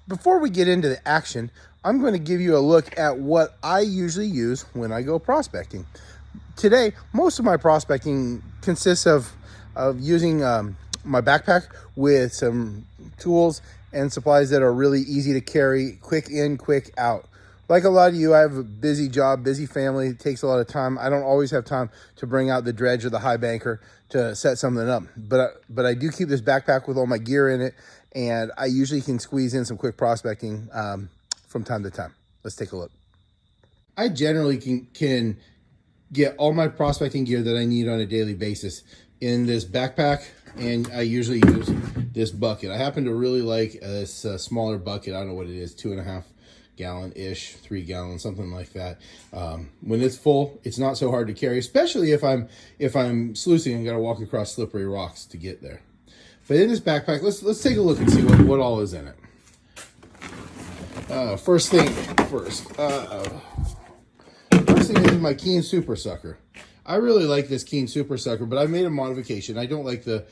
Before we get into the action, I'm going to give you a look at what I usually use when I go prospecting. Today, most of my prospecting consists of using my backpack with some tools and supplies that are really easy to carry, quick in, quick out. Like a lot of you, I have a busy job, busy family. It takes a lot of time. I don't always have time to bring out the dredge or the high banker to set something up. But I do keep this backpack with all my gear in it, and I usually can squeeze in some quick prospecting from time to time. Let's take a look. I generally can get all my prospecting gear that I need on a daily basis in this backpack, and I usually use this bucket. I happen to really like this smaller bucket. I don't know what it is, 2.5 gallon-ish, 3 gallon, something like that. When it's full, it's not so hard to carry, especially if I'm sluicing and got to walk across slippery rocks to get there. But in this backpack, let's take a look and see what all is in it. First thing first is my Keen Super Sucker. I really like this Keen Super Sucker, but I made a modification. I don't like the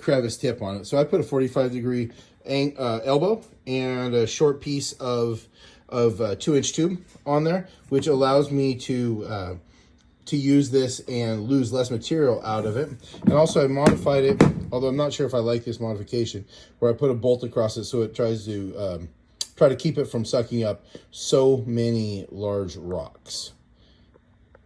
crevice tip on it, so I put a 45-degree elbow and a short piece of 2-inch tube on there, which allows me to use this and lose less material out of it. And also I modified it, although I'm not sure if I like this modification, where I put a bolt across it so it tries to try to keep it from sucking up so many large rocks.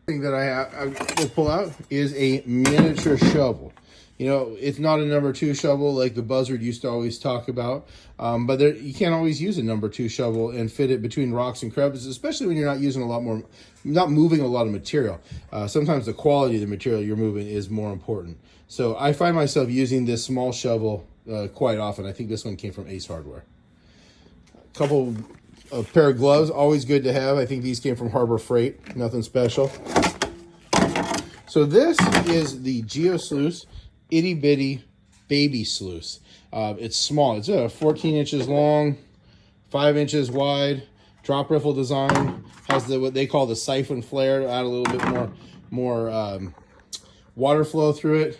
The thing that I will pull out is a miniature shovel. You know, it's not a number 2 shovel like the Buzzard used to always talk about, but you can't always use a number 2 shovel and fit it between rocks and crevices, especially when you're not using not moving a lot of material. Sometimes the quality of the material you're moving is more important. So I find myself using this small shovel quite often. I think this one came from Ace Hardware. A pair of gloves, always good to have. I think these came from Harbor Freight, nothing special. So this is the Sluice Itty-Bitty baby sluice. It's small. It's 14 inches long, 5 inches wide, drop riffle design. Has what they call the siphon flare to add a little bit more water flow through it.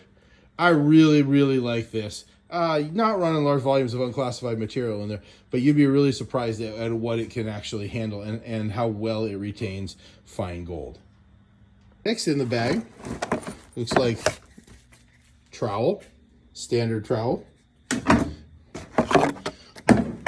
I really like this. Not running large volumes of unclassified material in there, but you'd be really surprised at what it can actually handle and how well it retains fine gold. Next in the bag looks like trowel, standard trowel,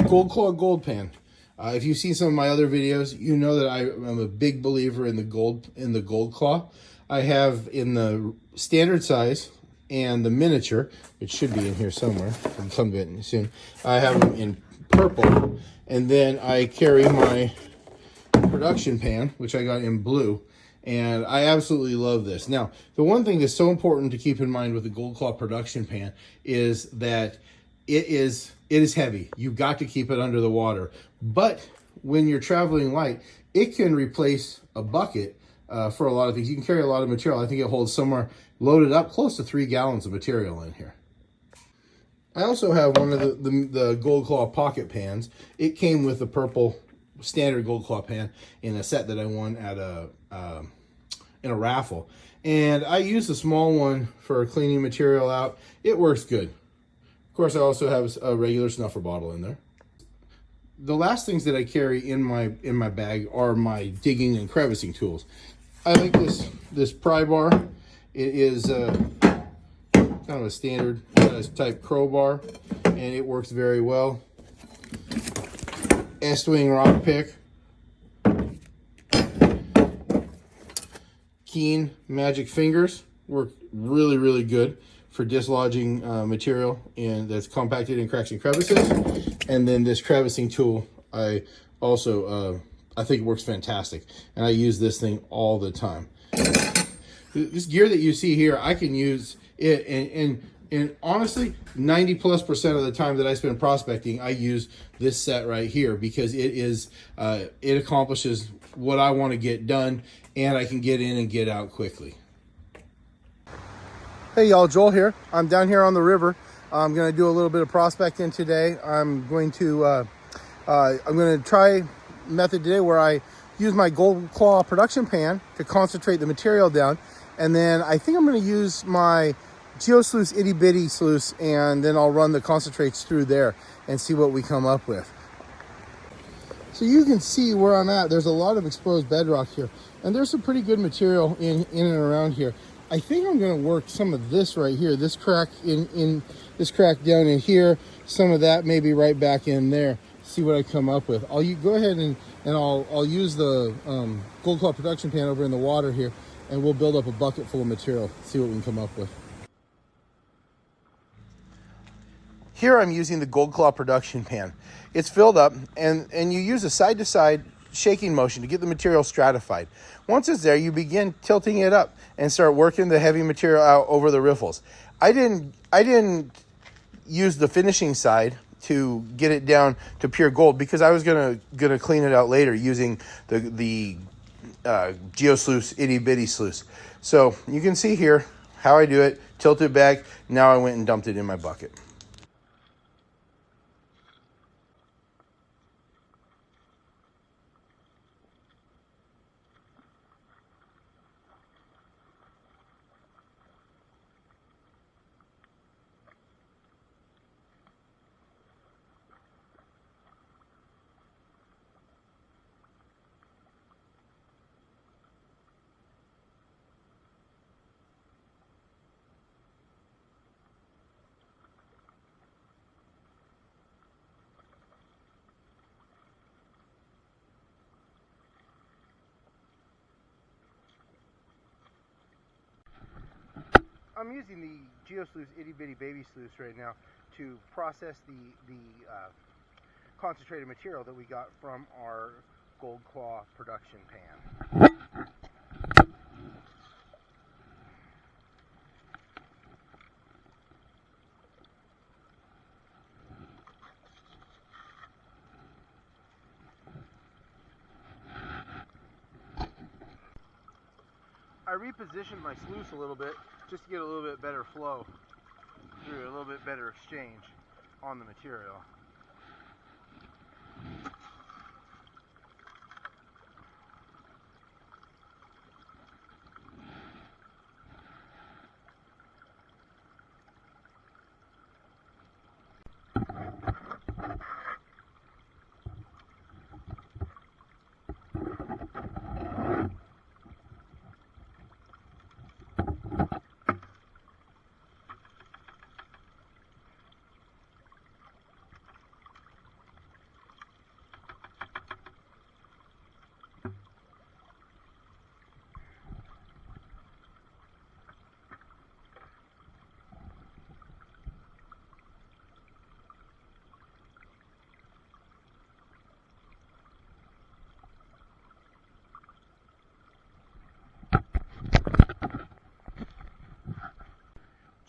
Gold Claw gold pan. If you've seen some of my other videos, you know that I am a big believer in the Gold Claw. I have in the standard size and the miniature, it should be in here somewhere, I'll come to it soon. I have them in purple, and then I carry my production pan, which I got in blue. And I absolutely love this. Now, the one thing that's so important to keep in mind with the Gold Claw production pan is that it is heavy. You've got to keep it under the water. But when you're traveling light, it can replace a bucket for a lot of things. You can carry a lot of material. I think it holds somewhere loaded up close to 3 gallons of material in here. I also have one of the Gold Claw pocket pans. It came with the purple standard Gold Claw pan in a set that I won at in a raffle, and I use the small one for cleaning material out. It works good. Of course, I also have a regular snuffer bottle in there. The last things that I carry in my bag are my digging and crevicing tools. I like this pry bar. It is kind of a standard type crowbar, and it works very well. S-wing rock pick, Keen magic fingers work really good for dislodging material that's compacted in cracks and crevices. And then this crevicing tool, I also I think works fantastic, and I use this thing all the time. This gear that you see here, I can use it, and honestly, 90+% of the time that I spend prospecting, I use this set right here because it accomplishes what I want to get done, and I can get in and get out quickly. Hey y'all, Joel here. I'm down here on the river. I'm going to do a little bit of prospecting today. I'm going to try a method today where I use my Gold Claw production pan to concentrate the material down, and then I think I'm going to use my Sluice Itty-Bitty sluice, and then I'll run the concentrates through there and see what we come up with. So you can see where I'm at. There's a lot of exposed bedrock here, and there's some pretty good material in and around here. I think I'm going to work some of this right here, this crack in this crack down in here, some of that maybe right back in there. See what I come up with. I'll go ahead and I'll use the Gold Claw production pan over in the water here, and we'll build up a bucket full of material. See what we can come up with. Here I'm using the Gold Claw production pan. It's filled up, and you use a side-to-side shaking motion to get the material stratified. Once it's there, you begin tilting it up and start working the heavy material out over the riffles. I didn't use the finishing side to get it down to pure gold because I was gonna clean it out later using the Sluice Itty-Bitty sluice. So you can see here how I do it. Tilt it back. Now I went and dumped it in my bucket. I'm using the Sluice Itty-Bitty baby sluice right now to process the concentrated material that we got from our Gold Claw production pan. I repositioned my sluice a little bit just to get a little bit better flow through, a little bit better exchange on the material.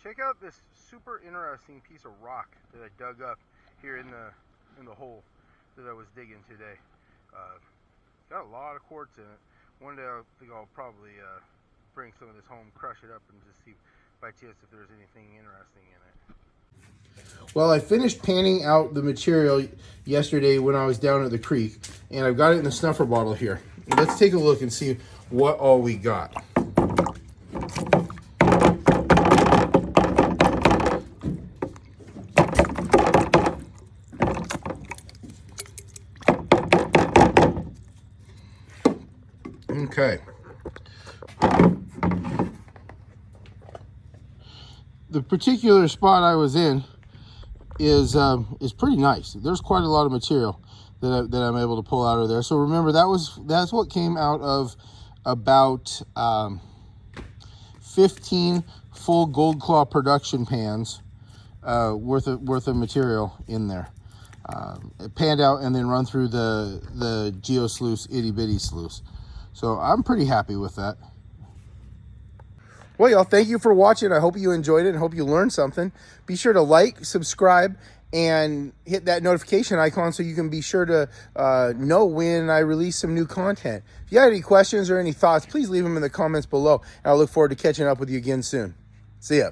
Check out this super interesting piece of rock that I dug up here in the hole that I was digging today. Got a lot of quartz in it. One day I think I'll probably bring some of this home, crush it up, and just see by chance if there's anything interesting in it. Well, I finished panning out the material yesterday when I was down at the creek, and I've got it in the snuffer bottle here. Let's take a look and see what all we got. Okay. The particular spot I was in is pretty nice. There's quite a lot of material that I'm able to pull out of there. So remember, that's what came out of about 15 full Gold Claw production pans worth of material in there. It panned out and then run through the Sluice Itty-Bitty sluice. So I'm pretty happy with that. Well, y'all, thank you for watching. I hope you enjoyed it and hope you learned something. Be sure to like, subscribe, and hit that notification icon so you can be sure to know when I release some new content. If you have any questions or any thoughts, please leave them in the comments below. And I look forward to catching up with you again soon. See ya.